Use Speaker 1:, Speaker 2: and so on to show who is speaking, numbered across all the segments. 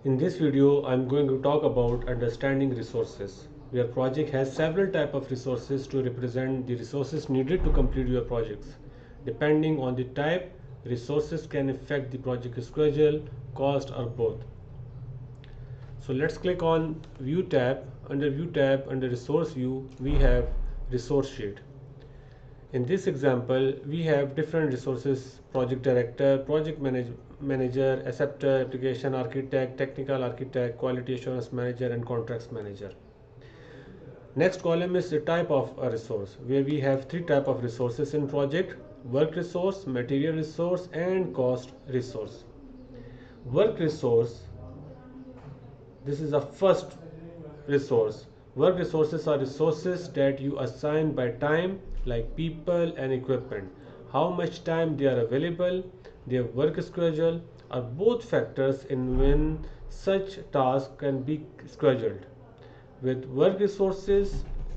Speaker 1: In this video, I'm going to talk about understanding resources. Your project has several types of resources to represent the resources needed to complete your projects. Depending on the type, resources can affect the project schedule, cost, or both. So let's click on View tab. Under View tab, under Resource View, we have Resource Sheet. In this example, we have different resources: project director, manager, acceptor, application architect, technical architect, quality assurance manager, and contracts manager. Next column is the type of a resource, where we have three type of resources in project: work resource, material resource, and cost resource. Work resource, this is the first resource. Work resources are resources that you assign by time, like people and equipment. How much time they are available, their work schedule are both factors in when such task can be scheduled. With work resources,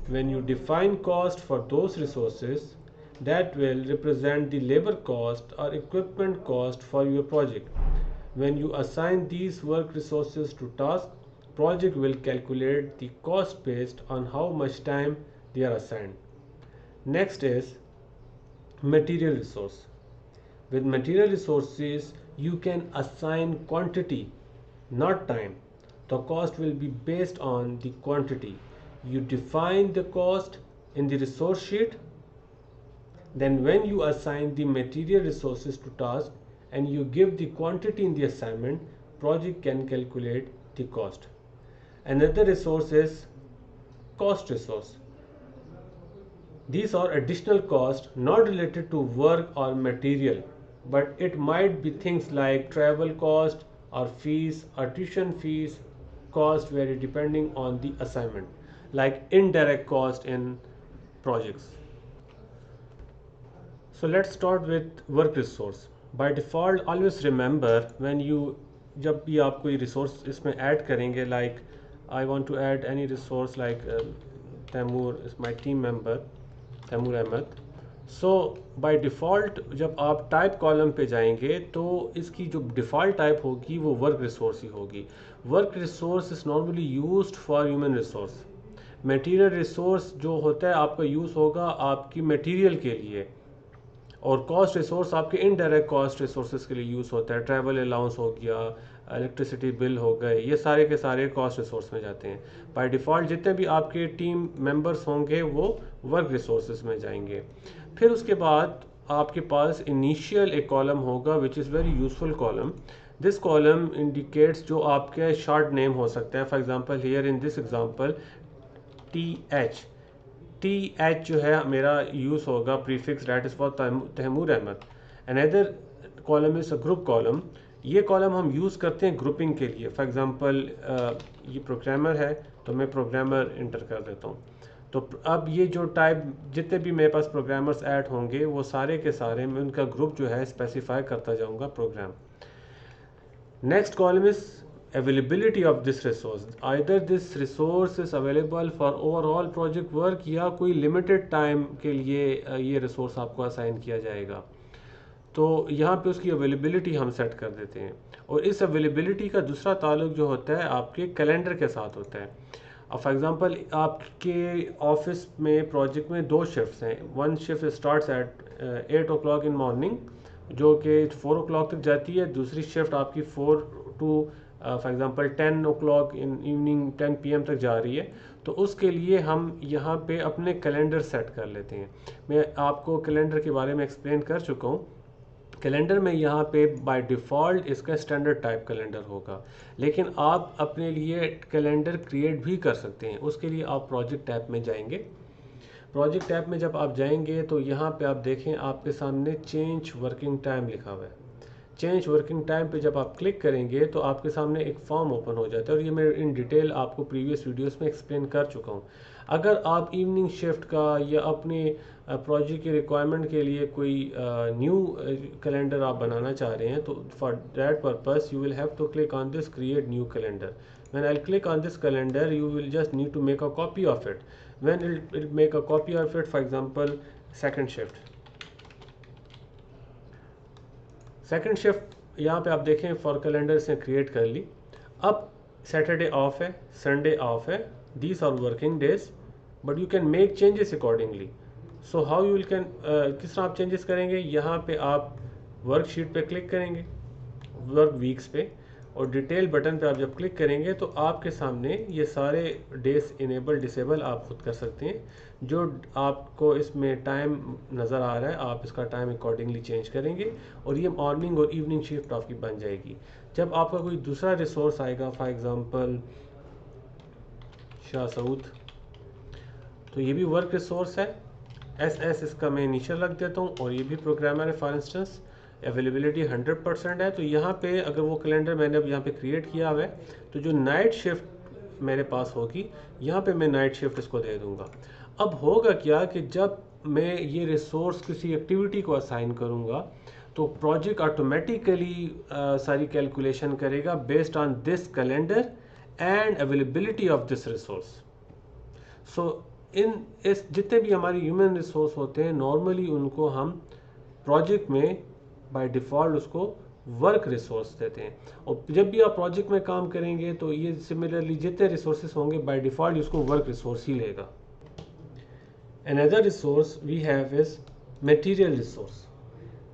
Speaker 1: when you define cost for those resources, that will represent the labor cost or equipment cost for your project. When you assign these work resources to tasks, project will calculate the cost based on how much time they are assigned. Next is material resource. With material resources, you can assign quantity, not time. The cost will be based on the quantity. You define the cost in the resource sheet. Then when you assign the material resources to task and you give the quantity in the assignment, project can calculate the cost. Another resource is cost resource. These are additional costs not related to work or material, but it might be things like travel cost or fees or tuition fees. Cost vary depending on the assignment, like indirect cost in projects. So let's start with work resource. By default always remember, when you जब भी आप कोई resource इसमें add करेंगे, like I want to add any resource like Taimur is my team member, Taimur Ahmed. So by default जब आप type column पे जाएंगे तो इसकी जो डिफ़ॉल्ट टाइप होगी वो वर्क रिसोर्स ही होगी. Work resource is normally used for human resource. Material resource जो होता है आपका यूज़ होगा आपकी मटेरियल के लिए, और कॉस्ट रिसोर्स आपके इनडायरेक्ट कॉस्ट रिसोर्सेज के लिए यूज़ होता है. ट्रैवल अलाउंस हो गया, इलेक्ट्रिसिटी बिल हो गए, ये सारे के सारे कॉस्ट रिसोर्स में जाते हैं. बाय डिफ़ॉल्ट जितने भी आपके टीम मेंबर्स होंगे वो वर्क रिसोर्सेज में जाएंगे. फिर उसके बाद आपके पास इनिशियल एक कॉलम होगा which is very useful column. This column indicates जो आपके शॉर्ट नेम हो सकता है. For example here in this example T H जो है मेरा यूज़ होगा prefix that is for Taimur Ahmed. Another column is a group column. ये कॉलम हम यूज़ करते हैं ग्रुपिंग के लिए. फॉर एग्जांपल ये प्रोग्रामर है तो मैं प्रोग्रामर इंटर कर देता हूँ. तो अब ये जो टाइप जितने भी मेरे पास प्रोग्रामर्स ऐड होंगे वो सारे के सारे मैं उनका ग्रुप जो है स्पेसिफाई करता जाऊँगा programme. Next column is availability of this resource. Either this resource is available for overall project work या कोई limited time के लिए ये resource आपको assign किया जाएगा. तो यहाँ पे उसकी अवेलेबिलिटी हम सेट कर देते हैं. और इस अवेलेबिलिटी का दूसरा ताल्लुक जो होता है आपके कैलेंडर के साथ होता है. अब फॉर एग्जांपल आपके ऑफिस में प्रोजेक्ट में दो शिफ्ट्स हैं. One shift starts at 8 o'clock in morning जो कि 4 o'clock तक जाती है. दूसरी शिफ्ट आपकी 4 to for example 10 o'clock in evening 10 PM तक जा रही है. तो उसके लिए हम यहाँ पे अपने कैलेंडर सेट कर लेते हैं. मैं आपको कैलेंडर के बारे में एक्सप्लेन कर चुका हूँ. कैलेंडर में यहाँ पे बाय डिफ़ॉल्ट इसका स्टैंडर्ड टाइप कैलेंडर होगा, लेकिन आप अपने लिए कैलेंडर क्रिएट भी कर सकते हैं. उसके लिए आप प्रोजेक्ट टैब में जाएंगे. प्रोजेक्ट टैब में जब आप जाएंगे तो यहाँ पे आप देखें आपके सामने चेंज वर्किंग टाइम लिखा हुआ है. चेंज वर्किंग टाइम पे जब आप क्लिक करेंगे तो आपके सामने एक फॉर्म ओपन हो जाता है, और ये मैं इन डिटेल आपको प्रीवियस वीडियोस में एक्सप्लेन कर चुका हूँ. अगर आप इवनिंग शिफ्ट का या अपने प्रोजेक्ट के रिक्वायरमेंट के लिए कोई न्यू कैलेंडर आप बनाना चाह रहे हैं तो for that purpose you will have to click on this create new calendar. When I'll click on this calendar, you will just need to make a copy of it. When it'll make a copy of it, for example, second shift. Second shift यहाँ पे आप देखें for calendar से create कर ली. अब Saturday off है, Sunday off है, these are working days, but you can make changes accordingly. So how you can, किस तरह आप चेंजेस करेंगे? यहाँ पे आप वर्कशीट पे क्लिक करेंगे, वर्क वीक्स पे, और डिटेल बटन पे आप जब क्लिक करेंगे तो आपके सामने ये सारे डेज इनेबल डिसेबल आप खुद कर सकते हैं। जो आपको इसमें टाइम नज़र आ रहा है आप इसका टाइम अकॉर्डिंगली चेंज करेंगे और ये मॉर्निंग और इवनिंग शिफ्ट आपकी बन जाएगी। जब आपका कोई दूसरा रिसोर्स आएगा, फॉर एग्जांपल शाह सऊद, तो ये भी वर्क रिसोर्स है, एस इसका मैं इनिशियल रख देता हूँ, और ये भी प्रोग्रामर है। फॉर इंस्टेंस अवेलेबिलिटी 100% है, तो यहाँ पे अगर वो कैलेंडर मैंने अब यहाँ पे क्रिएट किया हुआ है, तो जो नाइट शिफ्ट मेरे पास होगी यहाँ पे मैं नाइट शिफ्ट इसको दे दूँगा। अब होगा क्या कि जब मैं ये रिसोर्स किसी एक्टिविटी को असाइन करूँगा तो प्रोजेक्ट ऑटोमेटिकली सारी कैलकुलेशन करेगा based on this calendar and availability of this resource. So इस जितने भी हमारे ह्यूमन रिसोर्स होते हैं नॉर्मली उनको हम प्रोजेक्ट में बाय डिफ़ॉल्ट उसको वर्क रिसोर्स देते हैं, और जब भी आप प्रोजेक्ट में काम करेंगे तो ये सिमिलरली जितने रिसोर्सेस होंगे बाय डिफ़ॉल्ट उसको वर्क रिसोर्स ही लेगा। Another resource we have is material resource.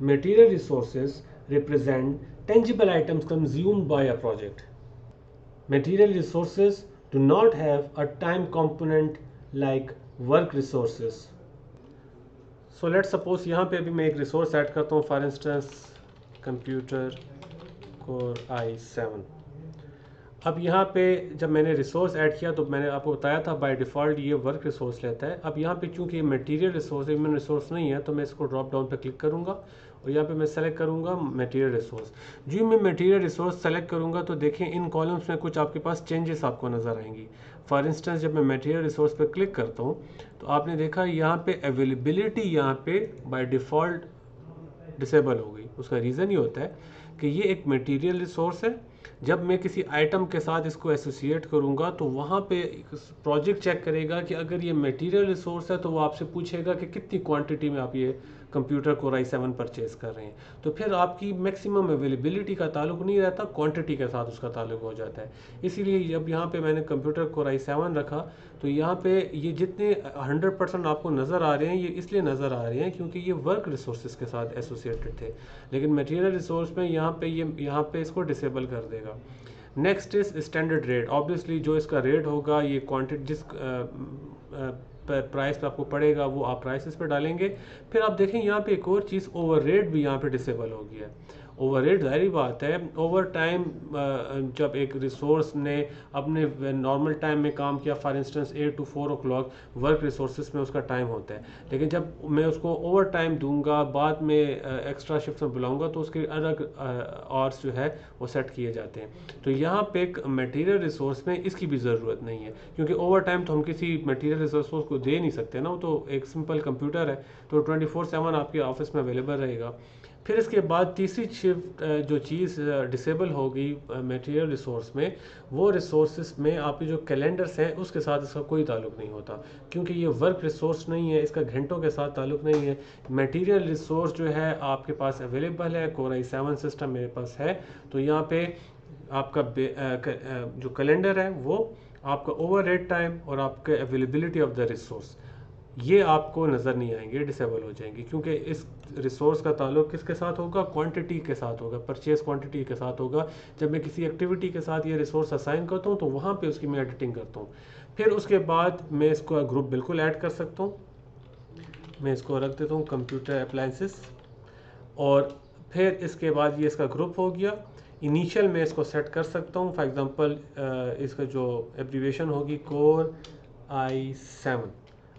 Speaker 1: Material resources represent tangible items consumed by a project. Material resources do not have a time component like work resources. So let's suppose यहाँ पे भी मैं एक resource add करता हूँ, for instance computer core i7। अब यहाँ पे जब मैंने रिसोर्स ऐड किया तो मैंने आपको बताया था बाय डिफ़ॉल्ट ये वर्क रिसोर्स लेता है। अब यहाँ पे चूंकि ये मटेरियल रिसोर्स ह्यूमन रिसोर्स नहीं है तो मैं इसको ड्रॉप डाउन पे क्लिक करूँगा और यहाँ पे मैं सेलेक्ट करूँगा मटेरियल रिसोर्स। जो मैं मटेरियल रिसोर्स सेलेक्ट करूँगा तो देखें इन कॉलम्स में कुछ आपके पास चेंजेस आपको नज़र आएंगी। फॉर इंस्टेंस जब मैं मटेरियल रिसोर्स पे क्लिक करता हूँ तो आपने देखा यहाँ पे अवेलेबिलिटी यहाँ पे बाय डिफ़ॉल्ट डिसेबल हो गई। उसका रीज़न ये होता है कि ये एक मटेरियल रिसोर्स है, जब मैं किसी आइटम के साथ इसको एसोसिएट करूंगा तो वहाँ पे प्रोजेक्ट चेक करेगा कि अगर ये मटेरियल रिसोर्स है तो वो आपसे पूछेगा कि कितनी क्वांटिटी में आप ये कंप्यूटर कोर i7 परचेज कर रहे हैं। तो फिर आपकी मैक्सिमम अवेलेबिलिटी का ताल्लुक नहीं रहता, क्वांटिटी के साथ उसका ताल्लुक हो जाता है। इसीलिए जब यहाँ पे मैंने कंप्यूटर कोर i7 रखा तो यहाँ पे ये जितने 100% आपको नज़र आ रहे हैं ये इसलिए नज़र आ रहे हैं क्योंकि ये वर्क रिसोर्सेज के साथ एसोसिएटेड थे, लेकिन मटेरियल रिसोर्स में यहाँ पे इसको डिसेबल कर देगा। Next is standard rate. Obviously जो इसका रेट होगा ये क्वांटिटी जिस प्राइस पे आपको पड़ेगा वो आप प्राइसेस पे डालेंगे। फिर आप देखें यहाँ पे एक और चीज़ ओवर रेट भी यहाँ पे डिसेबल हो गया है। ओवर रेट ज़ाहिर बात है, ओवर टाइम जब एक रिसोर्स ने अपने नॉर्मल टाइम में काम किया, for instance 8 to 4 o'clock work resources में उसका टाइम होता है, लेकिन जब मैं उसको ओवर टाइम दूंगा बाद में एक्स्ट्रा शिफ्ट में बुलाऊंगा तो उसके अलग आवर्स जो है वो सेट किए जाते हैं। तो यहाँ पे एक मटेरियल रिसोर्स में इसकी भी ज़रूरत नहीं है क्योंकि ओवर टाइम तो हम किसी मटेरियल रिसोर्स को दे नहीं सकते ना, वो तो एक सिंपल कंप्यूटर है तो 24/7 आपके ऑफिस में अवेलेबल रहेगा। फिर इसके बाद तीसरी शिफ्ट जो चीज़ डिसेबल होगी मटेरियल रिसोर्स में, वो रिसोर्सेज में आपके जो कैलेंडर्स हैं उसके साथ इसका कोई ताल्लुक नहीं होता क्योंकि ये वर्क रिसोर्स नहीं है, इसका घंटों के साथ ताल्लुक नहीं है। मटेरियल रिसोर्स जो है आपके पास अवेलेबल है, कोर i7 सिस्टम मेरे पास है, तो यहाँ पे आपका जो कैलेंडर है वो आपका ओवर रेट टाइम और आपके अवेलेबिलिटी ऑफ द रिसोर्स ये आपको नज़र नहीं आएंगे, डिसेबल हो जाएंगे क्योंकि इस रिसोर्स का ताल्लुक किसके साथ होगा? क्वांटिटी के साथ होगा, परचेज क्वांटिटी के साथ होगा। जब मैं किसी एक्टिविटी के साथ ये रिसोर्स असाइन करता हूँ तो वहाँ पे उसकी मैं एडिटिंग करता हूँ। फिर उसके बाद मैं इसको ग्रुप बिल्कुल ऐड कर सकता हूँ। मैं इसको रख देता हूँ कंप्यूटर अप्लायंसेस, और फिर इसके बाद ये इसका ग्रुप हो गया। इनिशियल में इसको सेट कर सकता हूँ, फॉर एग्जांपल इसका जो एब्रीवेशन होगी कोर i7।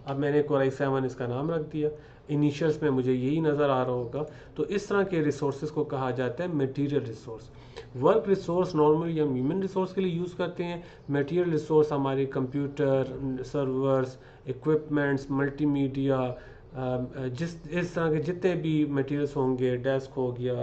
Speaker 1: अब मैंने कोर i7 इसका नाम रख दिया, इनिशियल्स में मुझे यही नज़र आ रहा होगा। तो इस तरह के रिसोर्सेज को कहा जाता है material resource. Work resource normally हम ह्यूमन रिसोर्स के लिए यूज़ करते हैं। मटेरियल रिसोर्स हमारे कंप्यूटर, सर्वर्स, इक्विपमेंट्स, मल्टीमीडिया, इस तरह के जितने भी मटेरियल्स होंगे, डेस्क हो गया,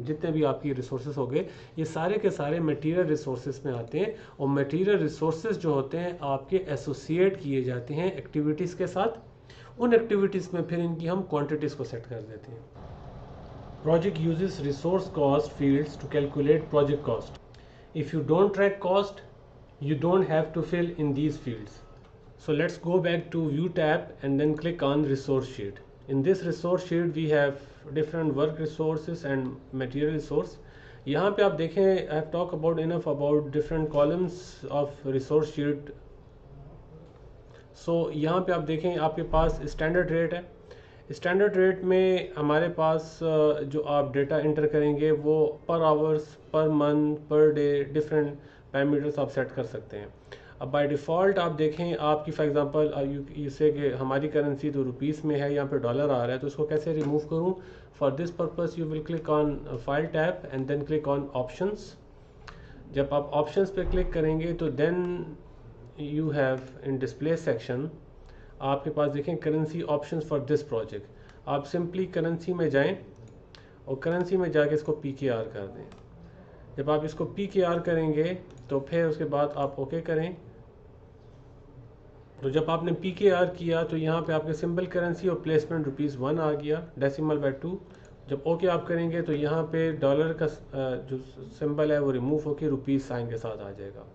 Speaker 1: जितने भी आपकी रिसोर्सेज हो गए, ये सारे के सारे मटेरियल रिसोर्सेज में आते हैं। और मटेरियल रिसोर्सेज जो होते हैं आपके एसोसिएट किए जाते हैं एक्टिविटीज़ के साथ। उन एक्टिविटीज़ में फिर इनकी हम क्वांटिटीज़ को सेट कर देते हैं। Project uses resource cost fields to calculate project cost. If you don't track cost, you don't have to fill in these fields. So let's go back to view tab and then click on resource sheet. In this resource sheet we have different work resources and material resource. यहाँ पे आप देखें, I have talked about enough about different columns of resource sheet. So यहाँ पे आप देखें आपके पास standard rate है. स्टैंडर्ड रेट में हमारे पास जो आप डेटा इंटर करेंगे वो पर hours, per month, per day, different parameters आप सेट कर सकते हैं. अब बाय डिफ़ॉल्ट आप देखें आपकी फॉर एग्जांपल यू से कि हमारी करेंसी तो रुपीस में है, यहाँ पे डॉलर आ रहा है, तो इसको कैसे रिमूव करूँ. For this purpose you will click on file tab and then click on options. जब आप ऑप्शंस पे क्लिक करेंगे तो then you have in display section आपके पास देखें currency options for this project. आप सिंपली करेंसी में जाएं और करेंसी में जाके इसको PKR कर दें. जब आप इसको PKR करेंगे तो फिर उसके बाद आप ओके करें. तो जब आपने PKR किया तो यहाँ पे आपके सिंपल करेंसी और प्लेसमेंट ₹1 आ गया, डेसिमल बाय 2. जब ओके आप करेंगे तो यहाँ पे डॉलर का जो सिंबल है वो रिमूव होकर रुपीस साइन के साथ आ जाएगा.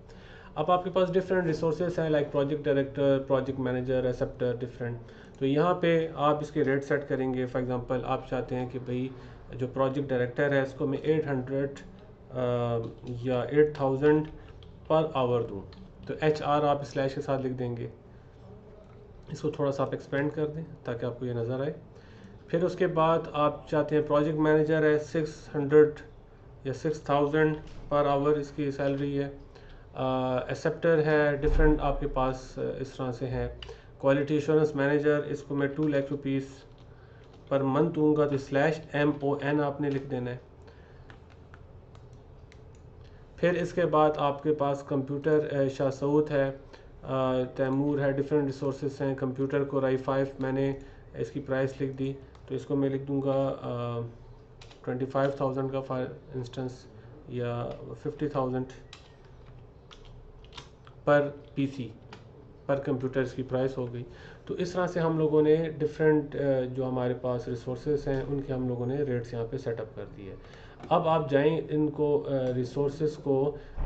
Speaker 1: अब आपके पास डिफरेंट रिसोर्सेज हैं like project director, project manager, acceptor, different. तो यहाँ पे आप इसके रेट सेट करेंगे. फॉर एग्जांपल आप चाहते हैं कि भाई जो प्रोजेक्ट डायरेक्टर है इसको मैं 800 या 8000 पर आवर दूँ, तो HR आप स्लैश के साथ लिख देंगे. इसको थोड़ा सा आप एक्सपेंड कर दें ताकि आपको ये नज़र आए. फिर उसके बाद आप चाहते हैं प्रोजेक्ट मैनेजर है 600 या 6000 पर आवर इसकी सैलरी है. एक्सेप्टर है डिफरेंट आपके पास इस तरह से है. क्वालिटी एश्योरेंस मैनेजर इसको मैं 2 लाख रुपीस पर मंथ दूंगा, तो /MON आपने लिख देना है. फिर इसके बाद आपके पास कंप्यूटर शाह सऊद है, तैमूर है, डिफरेंट रिसोर्सेज हैं. कंप्यूटर को i5 मैंने इसकी प्राइस लिख दी, तो इसको मैं लिख दूंगा 25,000 का फॉर इंस्टेंस, या 50,000 पर PC पर कंप्यूटर इसकी प्राइस हो गई. तो इस तरह से हम लोगों ने डिफरेंट जो हमारे पास रिसोर्सेज हैं उनके हम लोगों ने रेट्स यहाँ पे सेटअप कर दिए. अब आप जाएं इनको रिसोर्सेज को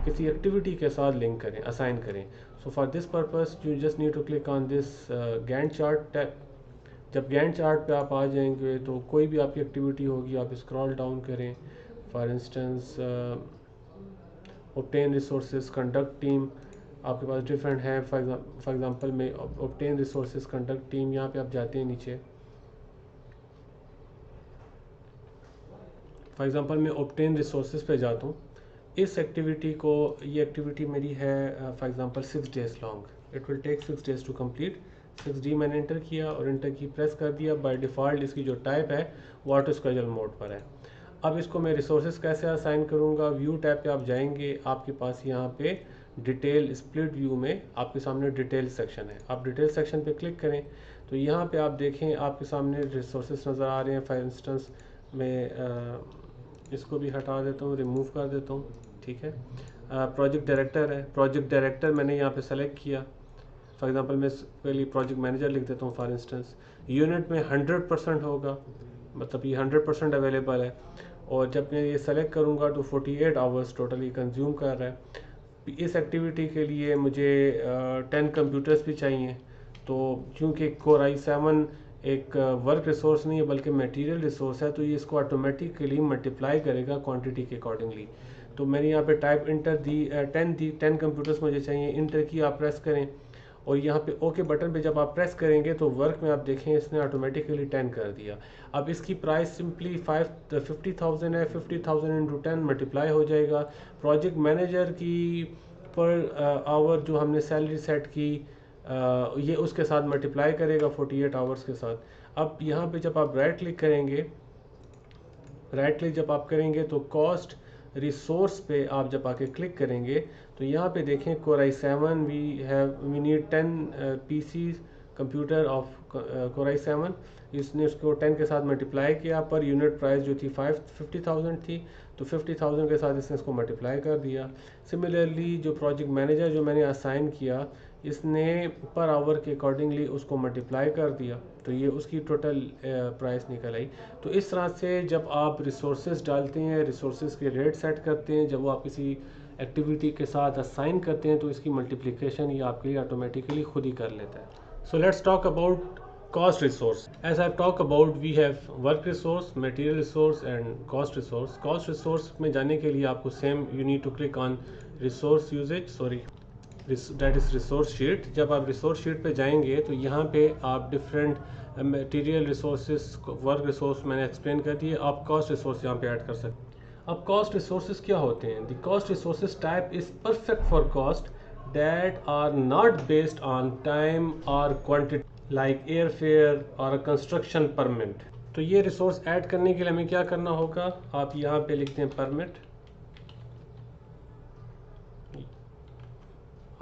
Speaker 1: किसी एक्टिविटी के साथ लिंक करें, असाइन करें. So for this purpose you just need to click on this Gantt chart tab. जब गैंट चार्ट पे आप आ जाएंगे तो कोई भी आपकी एक्टिविटी होगी आप स्क्रॉल डाउन करें. For instance obtain resources, conduct team आपके पास डिफरेंट है. फॉर एग्जांपल में ऑब्टेन रिसोर्सेज कंडक्ट टीम, यहाँ पे आप जाते हैं नीचे. फॉर एग्जांपल मैं ऑब्टेन रिसोर्सेज पे जाता हूँ. इस एक्टिविटी को, ये एक्टिविटी मेरी है for example 6 days long. It will take 6 days to complete. 6D मैंने एंटर किया और एंटर की प्रेस कर दिया. बाय डिफ़ॉल्ट इसकी जो टाइप है वो ऑटो स्केड्यूल मोड पर है. अब इसको मैं रिसोर्सेज कैसे असाइन करूँगा. व्यू टैब पे आप जाएंगे, आपके पास यहाँ पे डिटेल स्प्लिट व्यू में आपके सामने डिटेल सेक्शन है. आप डिटेल सेक्शन पे क्लिक करें तो यहाँ पे आप देखें आपके सामने रिसोर्सेज नज़र आ रहे हैं. फॉर इंस्टेंस मैं इसको भी हटा देता हूँ, रिमूव कर देता हूँ. ठीक है. प्रोजेक्ट डायरेक्टर है, प्रोजेक्ट डायरेक्टर मैंने यहाँ पे सेलेक्ट किया. फॉर एग्जांपल मैं पहले प्रोजेक्ट मैनेजर लिख देता हूँ. फॉर इंस्टेंस यूनिट में 100% होगा, मतलब ये 100% अवेलेबल है. और जब मैं ये सेलेक्ट करूँगा तो 48 आवर्स टोटली कंज्यूम कर रहा है. इस एक्टिविटी के लिए मुझे 10 कंप्यूटर्स भी चाहिए. तो क्योंकि कोर i7 एक वर्क रिसोर्स नहीं है बल्कि मटेरियल रिसोर्स है, तो ये इसको ऑटोमेटिकली मल्टीप्लाई करेगा क्वांटिटी के अकॉर्डिंगली. तो मैंने यहाँ पे टाइप इंटर दी, 10 कंप्यूटर्स मुझे चाहिए. इंटर की आप प्रेस करें और यहाँ पे ओके बटन पे जब आप प्रेस करेंगे तो वर्क में आप देखें इसने ऑटोमेटिकली 10 कर दिया. अब इसकी प्राइस सिंपली 50,000 है. 50,000 इंटू 10 मल्टीप्लाई हो जाएगा. प्रोजेक्ट मैनेजर की पर आवर जो हमने सैलरी सेट की ये उसके साथ मल्टीप्लाई करेगा 48 आवर्स के साथ. अब यहाँ पे जब आप राइट क्लिक करेंगे, राइट क्लिक जब आप करेंगे तो कॉस्ट रिसोर्स पे आप जब आके क्लिक करेंगे तो यहाँ पे देखें core i7 we need 10 PCs computer of core i7. इसने उसको 10 के साथ मल्टीप्लाई किया. पर यूनिट प्राइस जो थी 50,000 थी, तो 50,000 के साथ इसने इसको मल्टीप्लाई कर दिया. सिमिलरली जो प्रोजेक्ट मैनेजर जो मैंने असाइन किया इसने पर आवर के अकॉर्डिंगली उसको मल्टीप्लाई कर दिया, तो ये उसकी टोटल प्राइस निकल आई. तो इस तरह से जब आप रिसोर्सेज डालते हैं, रिसोर्सेज के रेट सेट करते हैं, जब वो आप किसी एक्टिविटी के साथ असाइन करते हैं तो इसकी मल्टीप्लिकेशन ये आपके लिए ऑटोमेटिकली खुद ही कर लेता है। So let's talk about cost resource. As I talk about, we have work resource, material resource and cost resource. Cost resource में जाने के लिए आपको same you need to click on resource usage, sorry, that is resource sheet. जब आप resource sheet पे जाएंगे तो यहाँ पे आप different material resources, work resource मैंने explain कर दिए, आप cost resource यहाँ पे add कर सकते हैं। अब cost resources क्या होते हैं? The cost resources type is perfect for cost that are not based on time or quantity like airfare और कंस्ट्रक्शन परमिट। तो ये रिसोर्स ऐड करने के लिए हमें क्या करना होगा, आप यहाँ पे लिखते हैं परमिट,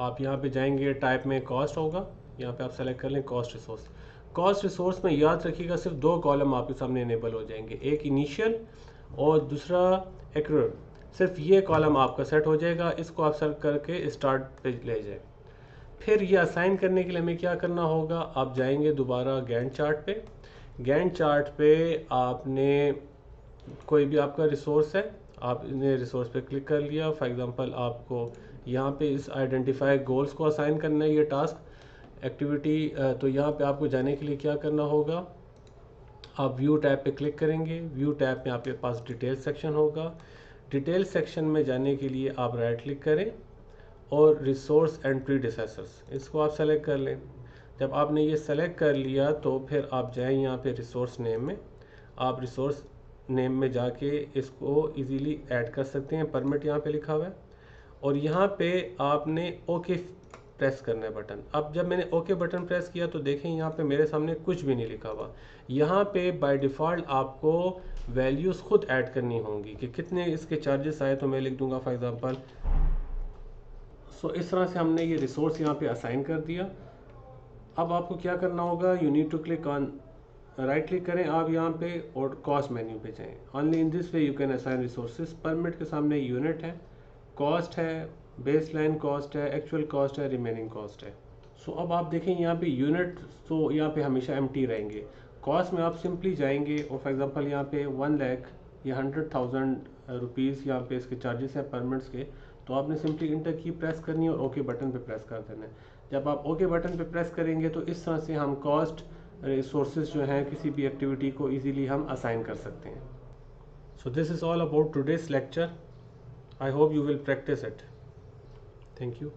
Speaker 1: आप यहाँ पे जाएंगे टाइप में कॉस्ट होगा, यहाँ पे आप सेलेक्ट कर लें कॉस्ट रिसोर्स। कॉस्ट रिसोर्स में याद रखिएगा सिर्फ दो कॉलम आपके सामने इनेबल हो जाएंगे, एक इनिशियल और दूसरा एक्यूरेट। सिर्फ ये कॉलम आपका सेट हो जाएगा, इसको आप सेलेक्ट करके स्टार्ट पे ले जाए। फिर ये असाइन करने के लिए हमें क्या करना होगा, आप जाएंगे दोबारा गैंट चार्ट पे। गैंट चार्ट पे आपने कोई भी आपका रिसोर्स है, आपने रिसोर्स पे क्लिक कर लिया। फॉर एग्जांपल आपको यहाँ पे इस आइडेंटिफाई गोल्स को असाइन करना है, ये टास्क एक्टिविटी। तो यहाँ पे आपको जाने के लिए क्या करना होगा, आप व्यू टैब पे क्लिक करेंगे। व्यू टैब में आपके पास डिटेल सेक्शन होगा। डिटेल सेक्शन में जाने के लिए आप राइट क्लिक करें और रिसोर्स एंड प्रीडिसेसर्स इसको आप सेलेक्ट कर लें। जब आपने ये सेलेक्ट कर लिया तो फिर आप जाएं यहाँ पे रिसोर्स नेम में, आप रिसोर्स नेम में जाके इसको इजीली ऐड कर सकते हैं। परमिट यहाँ पे लिखा हुआ है और यहाँ पे आपने ओके प्रेस करना है बटन। अब जब मैंने ओके बटन प्रेस किया तो देखें यहाँ पे मेरे सामने कुछ भी नहीं लिखा हुआ। यहाँ पे बाय डिफ़ॉल्ट आपको वैल्यूज़ खुद ऐड करनी होंगी कि कितने इसके चार्जेस आए। तो मैं लिख दूंगा फॉर एग्जांपल। सो इस तरह से हमने ये रिसोर्स यहाँ पे असाइन कर दिया। अब आपको क्या करना होगा, you need to click on, right click करें आप यहाँ पे और कॉस्ट मेन्यू पे जाएं। Only in this way you can assign resources. Permit के सामने यूनिट है, कॉस्ट है, बेसलाइन कॉस्ट है, एक्चुअल कॉस्ट है, रिमेनिंग कॉस्ट है। सो अब आप देखें यहाँ पे यूनिट तो यहाँ पे हमेशा एम्प्टी रहेंगे। कॉस्ट में आप सिंपली जाएंगे और फॉर एग्जांपल यहाँ पे 1 लाख या 100,000 रुपीज़ यहाँ पे इसके चार्जेस हैं परमिट्स के। तो आपने सिंपली इंटर की प्रेस करनी है और ओके बटन पे प्रेस कर देना है। जब आप ओके बटन पे प्रेस करेंगे तो इस तरह से हम कॉस्ट रिसोर्सेज जो हैं किसी भी एक्टिविटी को इजीली हम असाइन कर सकते हैं। So this is all about today's lecture. I hope you will practice it. Thank you.